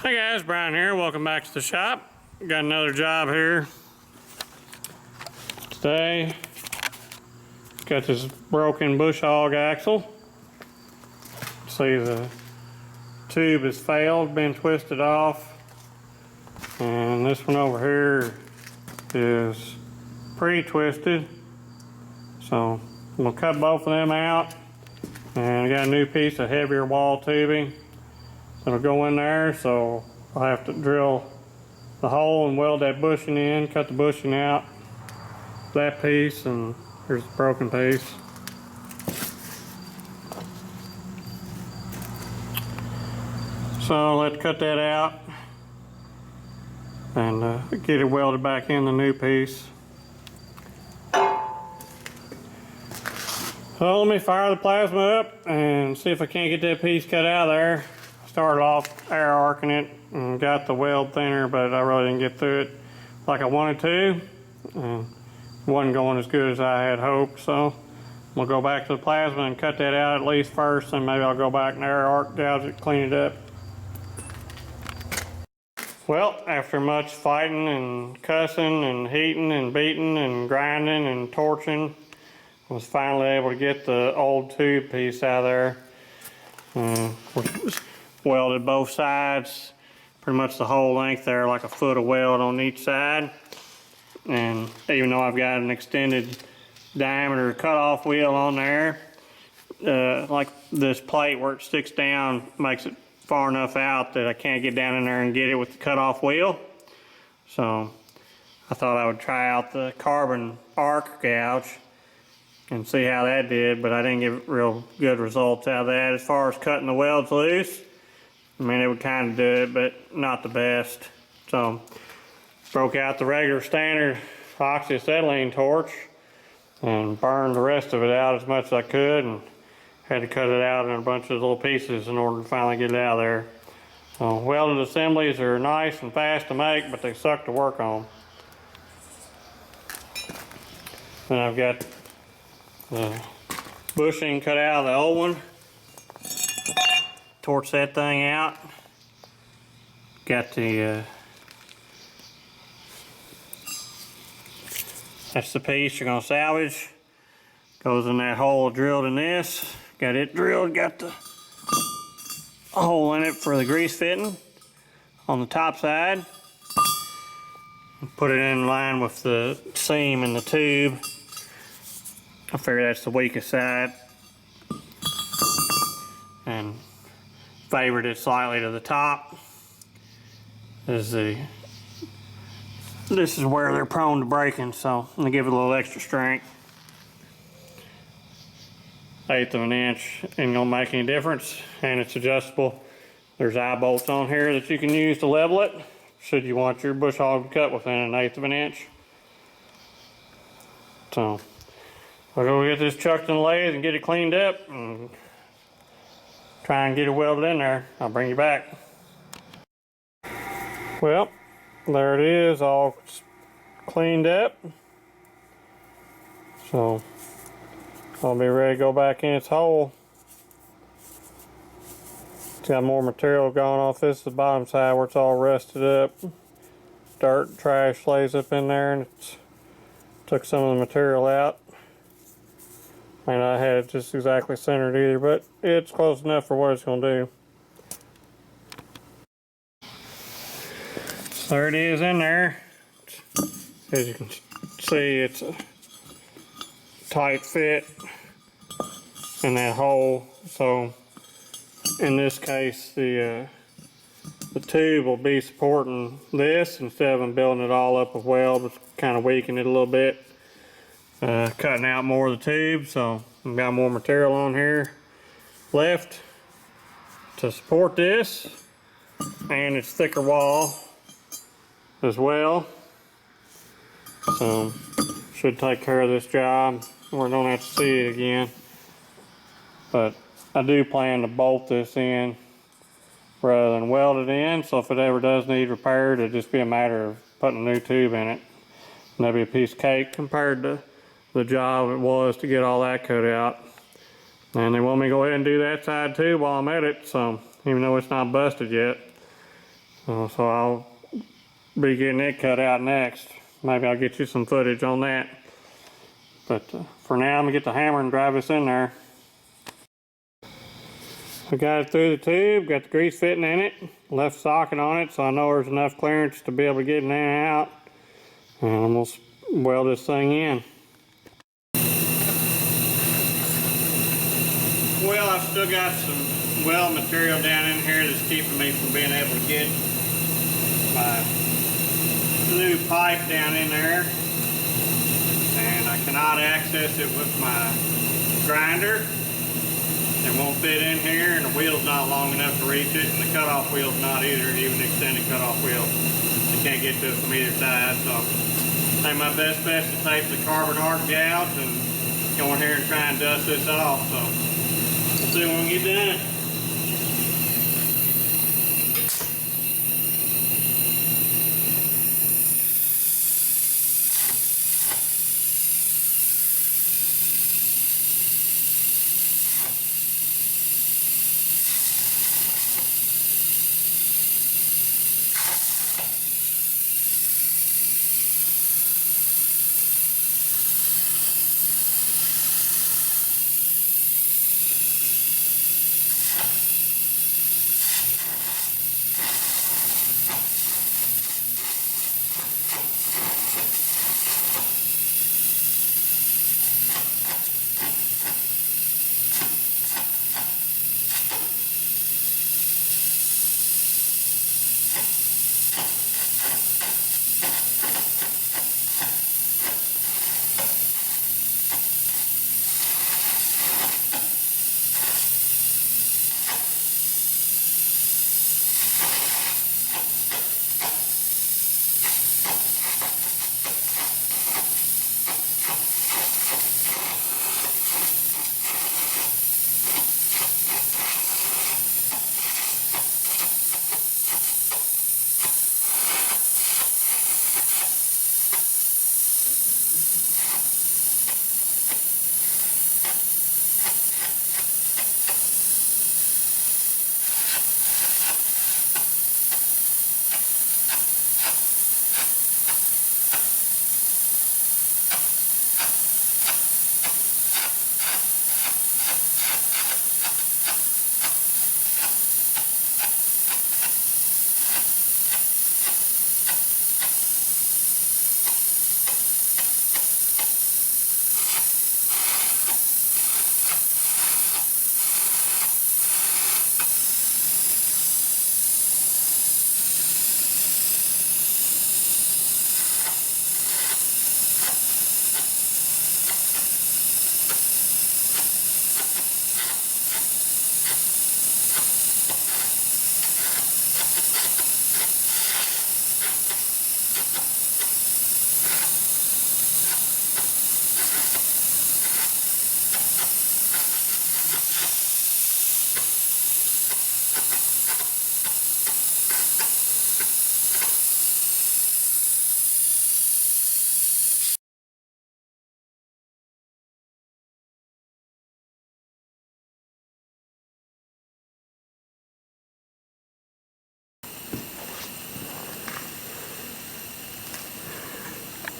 Hey guys, Brian here. Welcome back to the shop. Got another job here today. Got this broken bush hog axle. See, the tube has failed, been twisted off. And this one over here is pre-twisted. So I'm gonna cut both of them out. And I got a new piece of heavier wall tubing that'll go in there, so I'll have to drill the hole and weld that bushing in, cut the bushing out, that piece, and here's the broken piece. So let's cut that out and get it welded back in the new piece. So let me fire the plasma up and see if I can't get that piece cut out of there. Started off air arcing it and got the weld thinner, but I really didn't get through it like I wanted to. And it wasn't going as good as I had hoped, so I'm gonna go back to the plasma and cut that out at least first, and maybe I'll go back and air arc, gouge it, clean it up. Well, after much fighting and cussing and heating and beating and grinding and torching, I was finally able to get the old tube piece out of there. Welded both sides, pretty much the whole length there, like a foot of weld on each side. And even though I've got an extended diameter cutoff wheel on there, like this plate where it sticks down makes it far enough out that I can't get down in there and get it with the cutoff wheel. So I thought I would try out the carbon arc gouge and see how that did, but I didn't get real good results out of that. As far as cutting the welds loose, I mean, it would kind of do it, but not the best. So, broke out the regular standard oxyacetylene torch and burned the rest of it out as much as I could, and had to cut it out in a bunch of little pieces in order to finally get it out of there. So, welded assemblies are nice and fast to make, but they suck to work on. Then I've got the bushing cut out of the old one. Torch that thing out. Got the that's the piece you're gonna salvage. Goes in that hole drilled in this. Got it drilled, got the hole in it for the grease fitting on the top side. Put it in line with the seam in the tube. I figure that's the weakest side. And favored it slightly to the top. This is where they're prone to breaking, so I'm gonna give it a little extra strength. 1/8 of an inch ain't gonna make any difference, and it's adjustable. There's eye bolts on here that you can use to level it, should you want your bush hog cut within 1/8 of an inch. So I'll go get this chucked in the lathe and get it cleaned up and try and get it welded in there. I'll bring you back. Well, there it is, all cleaned up. So I'll be ready to go back in its hole. It's got more material going off. This is the bottom side where it's all rusted up. Dirt and trash lays up in there, and it's took some of the material out. May not have it just exactly centered either, but it's close enough for what it's going to do. So there it is in there. As you can see, it's a tight fit in that hole. So in this case, the tube will be supporting this instead of them building it all up with weld, which kind of weaken it a little bit. Cutting out more of the tube, so I've got more material on here left to support this, and it's thicker wall as well, so should take care of this job where I don't have to see it again. But I do plan to bolt this in rather than weld it in, so if it ever does need repaired, it'll just be a matter of putting a new tube in it, and that'll be a piece of cake compared to the job it was to get all that cut out. And they want me to go ahead and do that side too while I'm at it, so even though it's not busted yet. So I'll be getting it cut out next. Maybe I'll get you some footage on that. But for now, I'm gonna get the hammer and drive this in there. I got it through the tube, got the grease fitting in it, left socket on it so I know there's enough clearance to be able to get in and out. And I'm gonna weld this thing in. Well, I've still got some weld material down in here that's keeping me from being able to get my new pipe down in there. And I cannot access it with my grinder. It won't fit in here, and the wheel's not long enough to reach it, and the cutoff wheel's not either, even the extended cutoff wheel. I can't get to it from either side, so I think my best bet is to tape the carbon arc gouge and go in here and try and dust this off. So we'll see when we get done.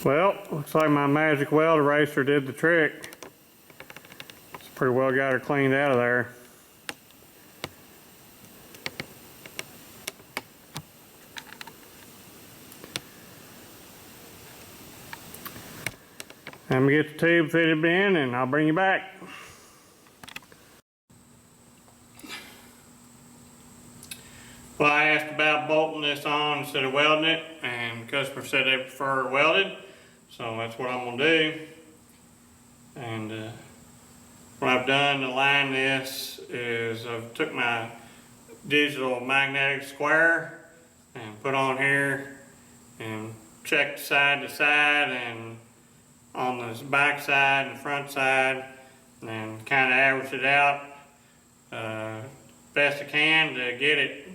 Well, looks like my magic weld eraser did the trick. It's pretty well got her cleaned out of there. I'm gonna get the tube fitted in and I'll bring you back. Well, I asked about bolting this on instead of welding it, and the customer said they prefer welded, so that's what I'm gonna do. And what I've done to line this is I've took my digital magnetic square and put on here and checked side to side and on the back side and front side, and kind of averaged it out best I can to get it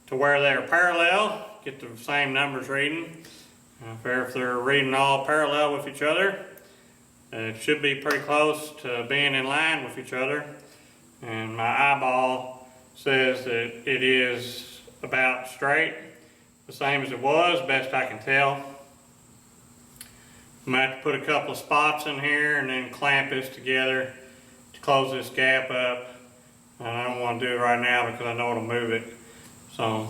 to where they're parallel, get the same numbers reading. If they're reading all parallel with each other, it should be pretty close to being in line with each other. And my eyeball says that it is about straight. the same as it was, best I can tell. I'm gonna have to put a couple of spots in here and then clamp this together to close this gap up. And I don't want to do it right now because I know it'll move it. So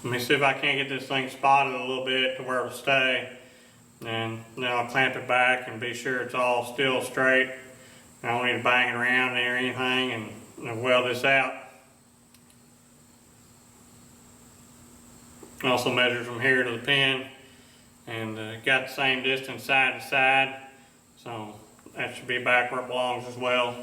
let me see if I can't get this thing spotted a little bit to where it'll stay. And then I'll clamp it back and be sure it's all still straight. I don't need to bang it around there or anything, and weld this out. Also measure from here to the pin, and got the same distance side to side, so that should be back where it belongs as well.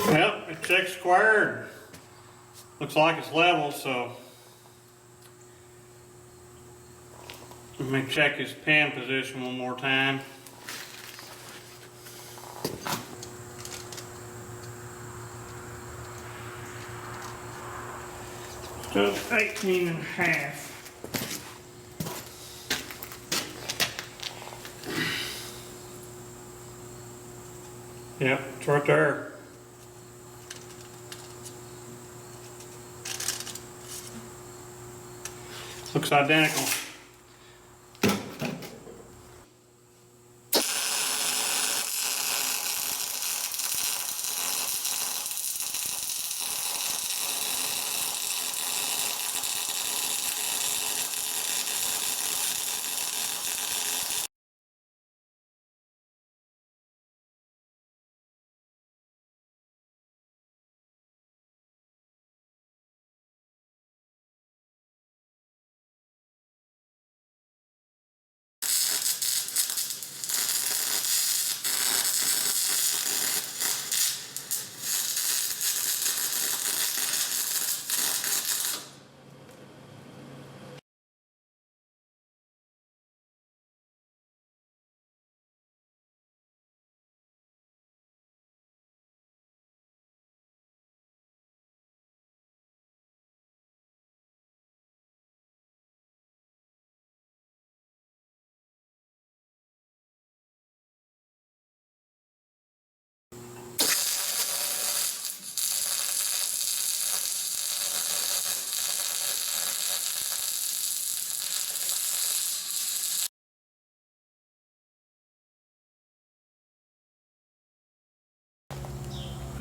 Well, it checked squared. Looks like it's level, so let me check his pin position one more time. Just 18.5. Yep, it's right there. Looks identical.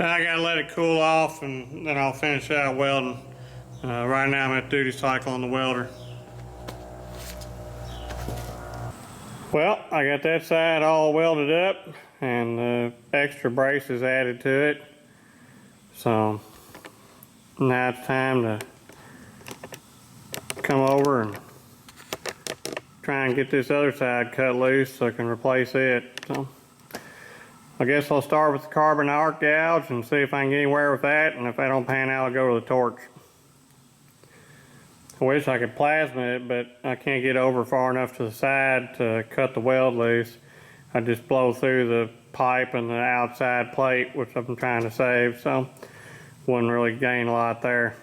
I gotta let it cool off and then I'll finish out welding. Right now I'm at duty cycle on the welder. Well, I got that side all welded up and the extra braces added to it. So now it's time to come over and try and get this other side cut loose so I can replace it. So I guess I'll start with the carbon arc gouge and see if I can get anywhere with that, and if I don't pan out, I'll go to the torch. I wish I could plasma it, but I can't get over far enough to the side to cut the weld loose. I just blow through the pipe and the outside plate, which I'm trying to save, so wouldn't really gain a lot there.